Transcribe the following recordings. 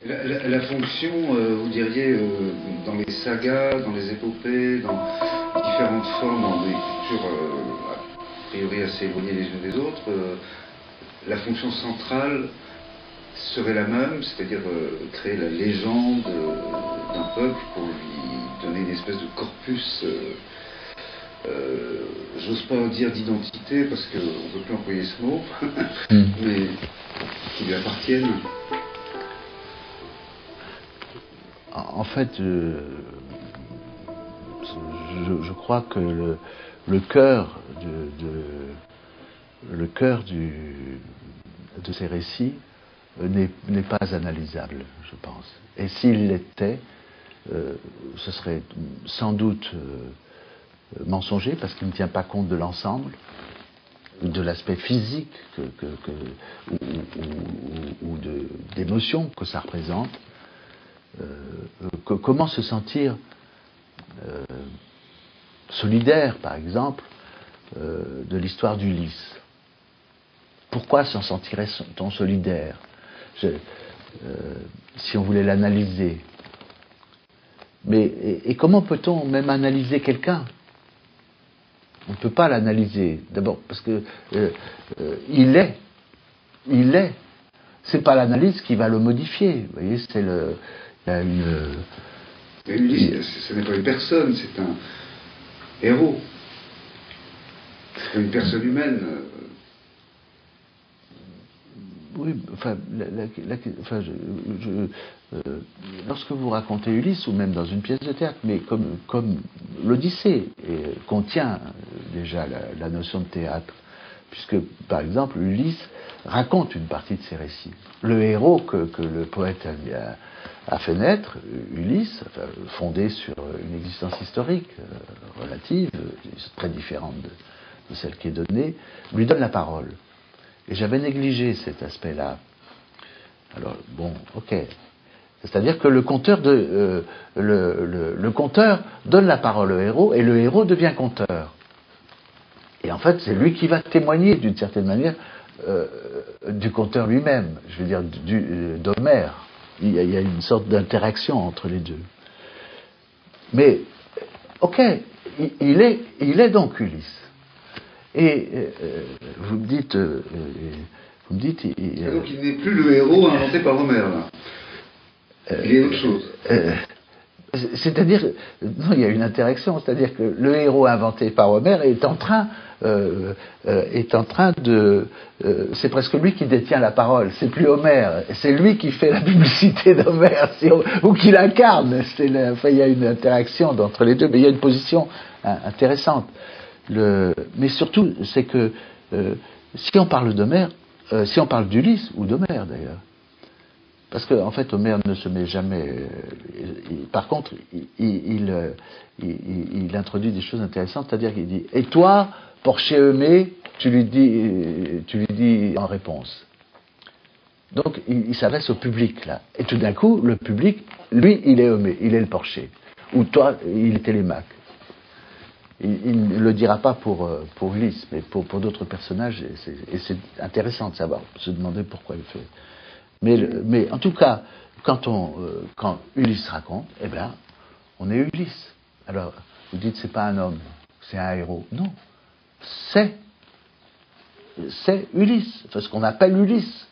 La fonction, vous diriez, dans les sagas, dans les épopées, dans différentes formes, dans des cultures a priori assez éloignées les unes des autres, la fonction centrale serait la même, c'est-à-dire créer la légende d'un peuple pour lui donner une espèce de corpus, j'ose pas dire d'identité parce qu'on ne peut plus employer ce mot, mais qui lui appartienne. En fait, je crois que le cœur de ces récits n'est pas analysable, je pense. Et s'il l'était, ce serait sans doute mensonger parce qu'il ne tient pas compte de l'ensemble, de l'aspect physique ou d'émotion que ça représente. Comment se sentir solidaire, par exemple, de l'histoire d'Ulysse. Pourquoi s'en sentirait-on solidaire si on voulait l'analyser? Mais et comment peut-on même analyser quelqu'un? On ne peut pas l'analyser. D'abord parce que il est. C'est pas l'analyse qui va le modifier. Vous voyez, c'est le. Il y a une. Mais Ulysse, ce n'est pas une personne, c'est un héros. C'est une personne humaine. Oui, enfin, lorsque vous racontez Ulysse, ou même dans une pièce de théâtre, mais comme l'Odyssée contient déjà la notion de théâtre, puisque, par exemple, Ulysse raconte une partie de ses récits. Le héros que le poète a fait naître, Ulysse, enfin, fondé sur une existence historique relative, très différente de celle qui est donnée, lui donne la parole. Et j'avais négligé cet aspect-là. Alors, bon, ok. C'est-à-dire que le conteur donne la parole au héros, et le héros devient conteur. Et en fait, c'est lui qui va témoigner, d'une certaine manière, du conteur lui-même, je veux dire, d'Homère. Il y a une sorte d'interaction entre les deux. Mais, ok, il est donc Ulysse. Et vous me dites... donc il n'est plus le héros inventé par Homère, là. Il est autre chose. C'est-à-dire, non, il y a une interaction, c'est-à-dire que le héros inventé par Homère est en train de... c'est presque lui qui détient la parole, c'est plus Homère, c'est lui qui fait la publicité d'Homère, ou qui l'incarne. Enfin, il y a une interaction entre les deux, mais il y a une position intéressante. Mais surtout, c'est que si on parle d'Homère, si on parle d'Ulysse, ou d'Homère d'ailleurs, parce qu'en fait, Homère ne se met jamais. Par contre, il introduit des choses intéressantes, c'est-à-dire qu'il dit: et toi, Porché Eumée, tu lui dis en réponse. Donc, il s'adresse au public là. Et tout d'un coup, le public, lui, il est Eumée, il est le Porché, ou toi, il est Télémaque. Il ne le dira pas pour Ulysse, mais pour d'autres personnages, et c'est intéressant de savoir, se demander pourquoi il fait. Mais en tout cas, quand Ulysse raconte, eh bien, on est Ulysse. Alors, vous dites, c'est pas un homme, c'est un héros. Non, c'est Ulysse, c'est ce qu'on appelle Ulysse.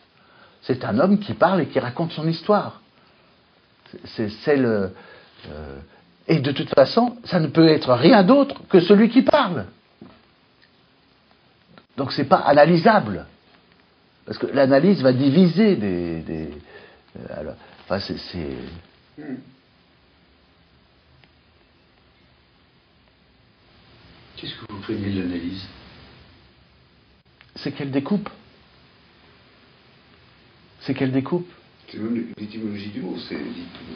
C'est un homme qui parle et qui raconte son histoire. Et de toute façon, ça ne peut être rien d'autre que celui qui parle. Donc c'est pas analysable. Parce que l'analyse va diviser alors, enfin, Qu'est-ce que vous craignez de l'analyse? C'est qu'elle découpe. C'est qu'elle découpe. C'est même l'étymologie du mot, c'est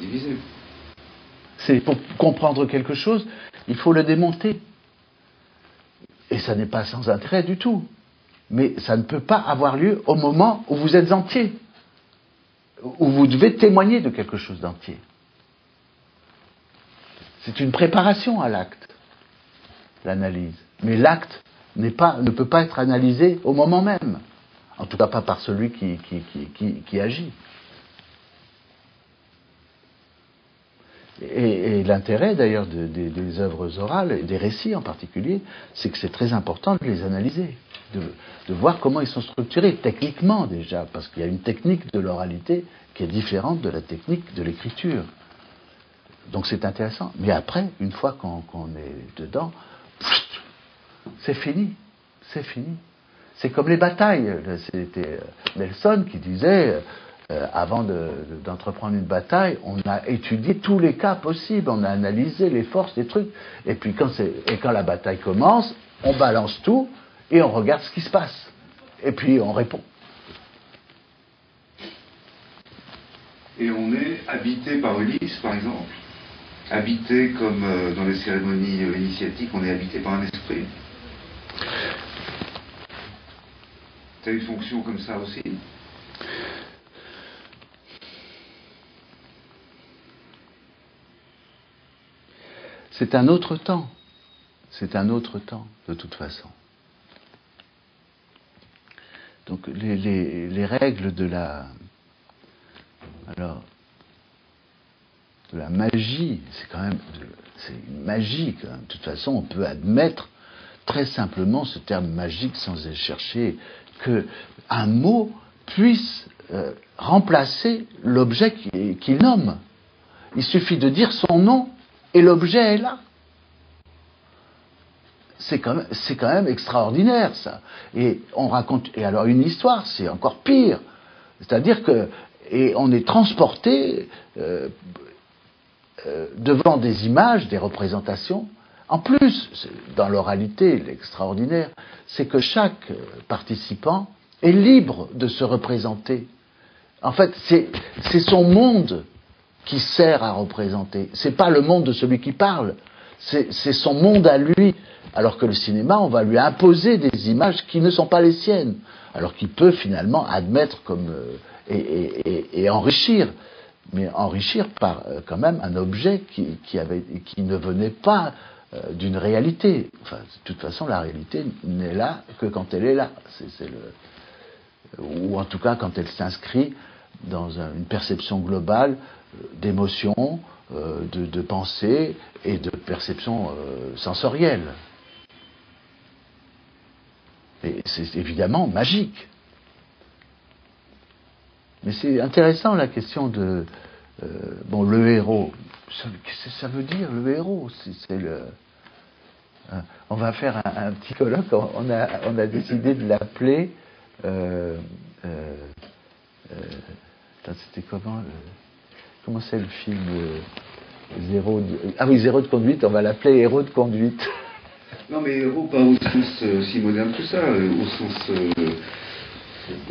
diviser. C'est pour comprendre quelque chose, il faut le démonter. Et ça n'est pas sans intérêt du tout. Mais ça ne peut pas avoir lieu au moment où vous êtes entier, où vous devez témoigner de quelque chose d'entier. C'est une préparation à l'acte, l'analyse. Mais l'acte ne peut pas être analysé au moment même. En tout cas pas par celui qui agit. Et l'intérêt d'ailleurs des œuvres orales, et des récits en particulier, c'est que c'est très important de les analyser, de voir comment ils sont structurés, techniquement déjà, parce qu'il y a une technique de l'oralité qui est différente de la technique de l'écriture. Donc c'est intéressant. Mais après, une fois qu'on est dedans, c'est fini. C'est fini. C'est comme les batailles. C'était Nelson qui disait, avant d'entreprendre une bataille, on a étudié tous les cas possibles, on a analysé les forces, les trucs. Et puis quand la bataille commence, on balance tout et on regarde ce qui se passe. Et puis on répond. Et on est habité par Ulysse, par exemple. Habité comme dans les cérémonies initiatiques, on est habité par un esprit. Tu as une fonction comme ça aussi? C'est un autre temps. C'est un autre temps, de toute façon. Donc les règles de la magie, c'est quand même c'est une magie quand même. De toute façon, on peut admettre très simplement ce terme magique sans chercher que un mot puisse remplacer l'objet qu'il nomme. Il suffit de dire son nom et l'objet est là. C'est quand même extraordinaire ça. Et on raconte, et alors une histoire, c'est encore pire. C'est-à-dire que, et on est transporté devant des images, des représentations. En plus, dans l'oralité, l'extraordinaire, c'est que chaque participant est libre de se représenter. En fait, c'est son monde qui sert à représenter. C'est pas le monde de celui qui parle, c'est son monde à lui. Alors que le cinéma, on va lui imposer des images qui ne sont pas les siennes. Alors qu'il peut finalement admettre comme et enrichir, mais enrichir par quand même un objet qui ne venait pas d'une réalité. Enfin, de toute façon, la réalité n'est là que quand elle est là. Ou en tout cas quand elle s'inscrit dans une perception globale d'émotion, de pensée et de perception sensorielle. Et c'est évidemment magique. Mais c'est intéressant la question de le héros. Qu'est-ce que ça veut dire le héros? On va faire un petit colloque. On a décidé de l'appeler. C'était comment c'est le film Zéro de conduite. On va l'appeler Héros de conduite. Non, mais héros pas au sens si moderne que ça,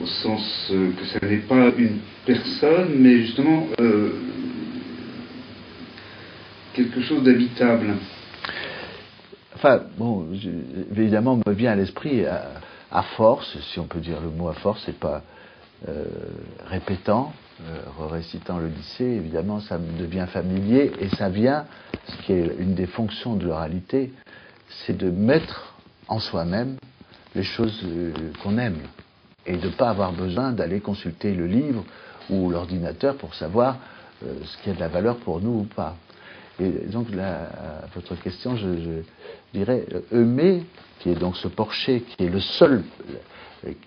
au sens que ça n'est pas une personne, mais justement quelque chose d'habitable. Enfin, bon, évidemment, me vient à l'esprit, à force, si on peut dire le mot à force, c'est pas répétant, récitant le lycée, évidemment, ça me devient familier, et ça vient, ce qui est une des fonctions de l'oralité, c'est de mettre en soi-même les choses qu'on aime, et de ne pas avoir besoin d'aller consulter le livre ou l'ordinateur pour savoir ce qui a de la valeur pour nous ou pas. Et donc, à votre question, je dirais Eumée, qui est donc ce Porcher, qui est le seul,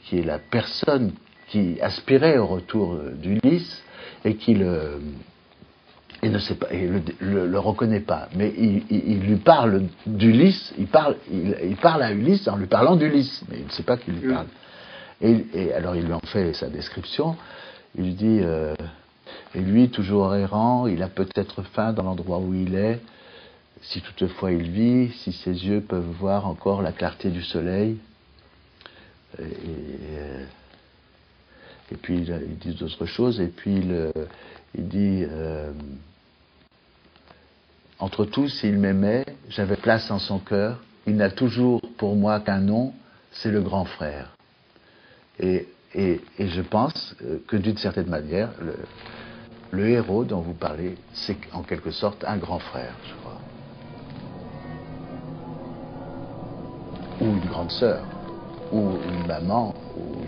qui est la personne qui aspirait au retour d'Ulysse et qui ne sait pas, et le reconnaît pas, mais il lui parle d'Ulysse, il parle à Ulysse en lui parlant d'Ulysse, mais il ne sait pas qu'il lui parle. Et alors il lui en fait sa description, il lui dit et lui, toujours errant, il a peut-être faim dans l'endroit où il est, si toutefois il vit, si ses yeux peuvent voir encore la clarté du soleil. Et puis il dit d'autres choses, et puis il dit entre tous, il m'aimait, j'avais place en son cœur, il n'a toujours pour moi qu'un nom, c'est le grand frère. Et je pense que d'une certaine manière, le héros dont vous parlez, c'est en quelque sorte un grand frère, je crois. Ou une grande sœur, ou une maman, ou